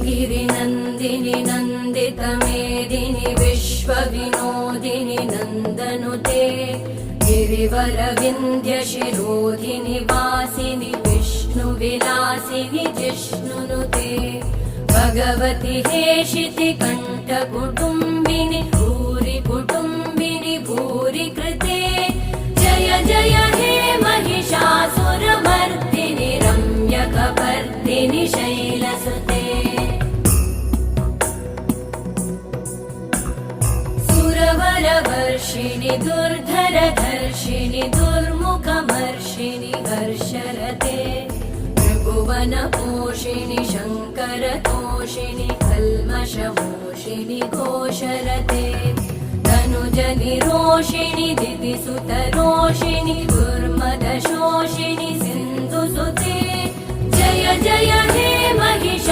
गिरिनन्दिनि नन्दितमेदिनि विश्वविनोदिनि नन्दनुते गिरिवरविन्ध्यशिरोधिनि वासिनि विष्णुविलासिनि जिष्णुनुते भगवति हेशिति कण्ठकुटुम्बिनि भूरि कुटुम्बिनि भूरि कृते जय जय हे महिषासुरमर्दिनि रम्यकपर्दिनि शैलसुते सुरवरवर्षिणि दुर्धरधर्षिणि दुर्मुखमर्षिणि हर्षरते त्रिभुवनपोषिणि शङ्करतोषिणि कल्मषमोषिणि घोषरते तनुजनिरोषिणि दितिसुतरोषिणि दुर्मदशोषिणि सिन्धुसुते जय जय हे महिषा